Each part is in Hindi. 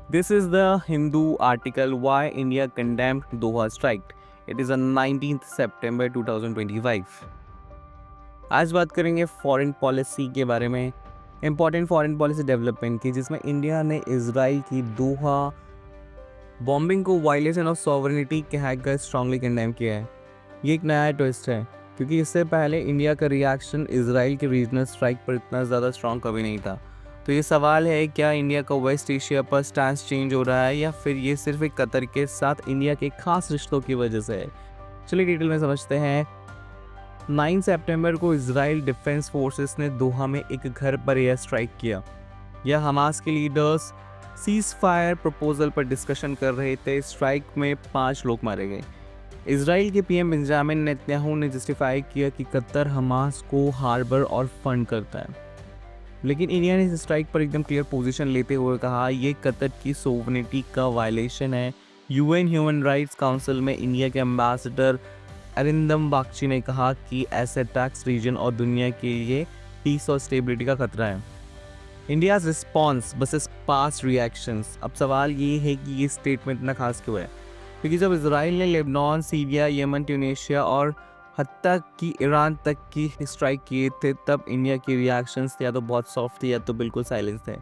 This is the Hindu article Why India Condemned Doha Strike. It is on 19th September 2025. आज बात करेंगे फॉरेन पॉलिसी के बारे में, इम्पॉर्टेंट फॉरेन पॉलिसी डेवलपमेंट की, जिसमें इंडिया ने इजराइल की दोहा बॉम्बिंग को वायलेशन ऑफ सॉवरेनिटी कहकर स्ट्रांगली कंडेम किया है। ये एक नया ट्विस्ट है क्योंकि इससे पहले इंडिया का रिएक्शन इजराइल के रीजनल स्ट्राइक पर इतना ज़्यादा स्ट्रांग कभी नहीं था। तो ये सवाल है, क्या इंडिया का वेस्ट एशिया पर स्टैंड चेंज हो रहा है या फिर ये सिर्फ एक कतर के साथ इंडिया के खास रिश्तों की वजह से है। चलिए डिटेल में समझते हैं। 9 सितंबर को इजराइल डिफेंस फोर्सेस ने दोहा में एक घर पर एयर स्ट्राइक किया। यह हमास के लीडर्स सीज फायर प्रपोजल पर डिस्कशन कर रहे थे। स्ट्राइक में 5 लोग मारे गए। इजराइल के पीएम बेंजामिन नेतन्याहू ने जस्टिफाई किया कि कतर हमास को हार्बर और फंड करता है, लेकिन इंडिया ने इस स्ट्राइक पर एकदम क्लियर पोजीशन लेते हुए कहा ये कतर की सोवरेनिटी का वायलेशन है। यूएन ह्यूमन राइट्स काउंसिल में इंडिया के एम्बेसडर अरिंदम बागची ने कहा कि ऐसे अटैक्स रीजन और दुनिया के लिए पीस और स्टेबिलिटी का खतरा है। India's response versus past reactions. अब सवाल ये है कि ये स्टेटमेंट इतना खास क्यों है, क्योंकि जब इसराइल ने लेबनान, सीरिया, यमन, ट्यूनीशिया और हत्ता कि ईरान तक की स्ट्राइक किए थे, तब इंडिया की रिएक्शंस या तो बहुत सॉफ्ट थे या तो बिल्कुल साइलेंस थे।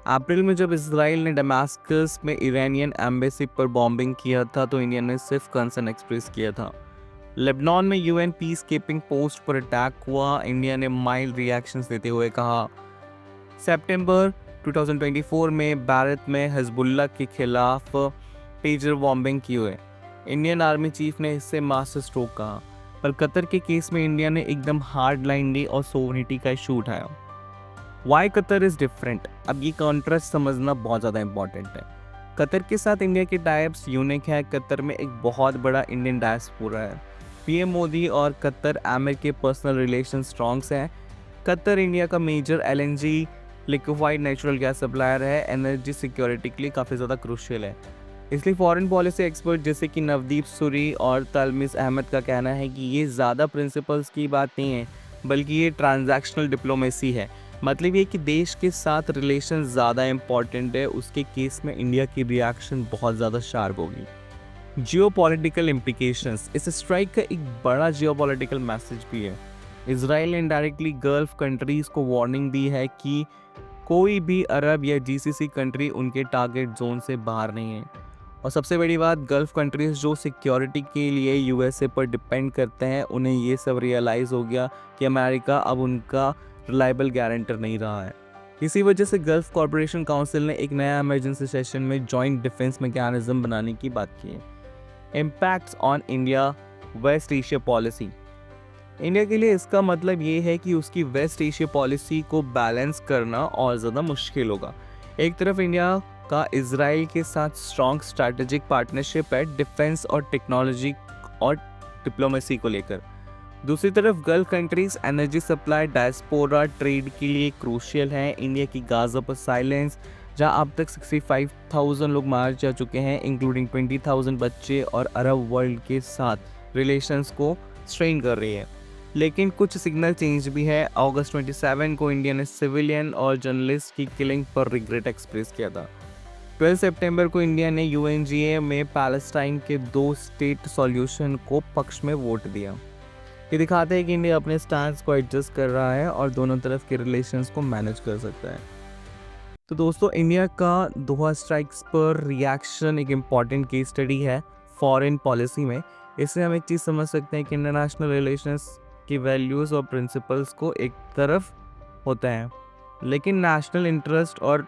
अप्रैल में जब इसराइल ने डमास्कस में ईरानियन एम्बेसी पर बॉम्बिंग किया था तो इंडिया ने सिर्फ कंसर्न एक्सप्रेस किया था। लेबनान में यूएन पीस कीपिंग पोस्ट पर अटैक हुआ, इंडिया ने माइल्ड रिएक्शंस देते हुए कहा। सितंबर 2024 में भारत में हिजबुल्लाह के खिलाफ पेजर बॉम्बिंग की हुई। इंडियन आर्मी चीफ ने इससे मास्टर स्ट्रोक कहा, पर कतर के केस में इंडिया ने एकदम हार्ड लाइन ली और सोवरेनिटी का इशू उठाया। Why Qatar is different. अब ये कॉन्ट्रास्ट समझना बहुत ज़्यादा इंपॉर्टेंट है। कतर के साथ इंडिया के टाइप्स यूनिक है। कतर में एक बहुत बड़ा इंडियन डायस्पोरा है। पीएम मोदी और कतर आमिर के पर्सनल रिलेशन स्ट्रॉन्ग्स हैं। कतर इंडिया का major LNG liquefied natural gas supplier है। एनर्जी सिक्योरिटी के लिए काफ़ी ज़्यादा क्रूशियल है। इसलिए फॉरेन पॉलिसी एक्सपर्ट जैसे कि नवदीप सूरी और तलमिस अहमद का कहना है कि ये ज़्यादा प्रिंसिपल्स की बात नहीं है, बल्कि ये ट्रांजैक्शनल डिप्लोमेसी है। मतलब ये कि देश के साथ रिलेशन ज़्यादा इम्पॉर्टेंट है, उसके केस में इंडिया की रिएक्शन बहुत ज़्यादा शार्प होगी। Geopolitical implications. इस स्ट्राइक का एक बड़ा जियोपॉलिटिकल मैसेज भी है। इजराइल ने इनडायरेक्टली गल्फ कंट्रीज को वार्निंग दी है कि कोई भी अरब या जीसीसी कंट्री उनके टारगेट जोन से बाहर नहीं है। और सबसे बड़ी बात, गल्फ कंट्रीज जो सिक्योरिटी के लिए यूएसए पर डिपेंड करते हैं, उन्हें ये सब रियलाइज़ हो गया कि अमेरिका अब उनका रिलायबल गारंटर नहीं रहा है। इसी वजह से गल्फ कॉर्पोरेशन काउंसिल ने एक नया इमरजेंसी सेशन में जॉइंट डिफेंस मैकेनिज्म बनाने की बात की है। Impacts on India West Asia policy. India के लिए इसका मतलब ये है कि उसकी वेस्ट एशिया पॉलिसी को बैलेंस करना और ज़्यादा मुश्किल होगा। एक तरफ इंडिया का इजराइल के साथ स्ट्रॉन्ग स्ट्रैटेजिक पार्टनरशिप है डिफेंस और टेक्नोलॉजी और डिप्लोमेसी को लेकर। दूसरी तरफ gulf countries energy supply, diaspora, trade के लिए क्रूशियल हैं। इंडिया की गाजा पर साइलेंस, जहां अब तक 65,000 लोग मार जा चुके हैं, इंक्लूडिंग 20,000 बच्चे, और अरब वर्ल्ड के साथ रिलेशंस को स्ट्रेन कर रही है। लेकिन कुछ सिग्नल चेंज भी है। अगस्त 27 को इंडिया ने सिविलियन और जर्नलिस्ट की किलिंग पर रिग्रेट एक्सप्रेस किया था। 12 सितंबर को इंडिया ने यूएनजीए में पैलेस्टाइन के 2 स्टेट सॉल्यूशन को पक्ष में वोट दिया। ये दिखाते हैं कि इंडिया अपने स्टैंड को एडजस्ट कर रहा है और दोनों तरफ के रिलेशंस को मैनेज कर सकता है। तो दोस्तों, इंडिया का दोहा स्ट्राइक्स पर रिएक्शन एक इम्पॉर्टेंट केस स्टडी है फॉरेन पॉलिसी में। इससे हम एक चीज़ समझ सकते हैं कि इंटरनेशनल रिलेशंस की वैल्यूज़ और प्रिंसिपल्स को एक तरफ होता है, लेकिन नेशनल इंटरेस्ट और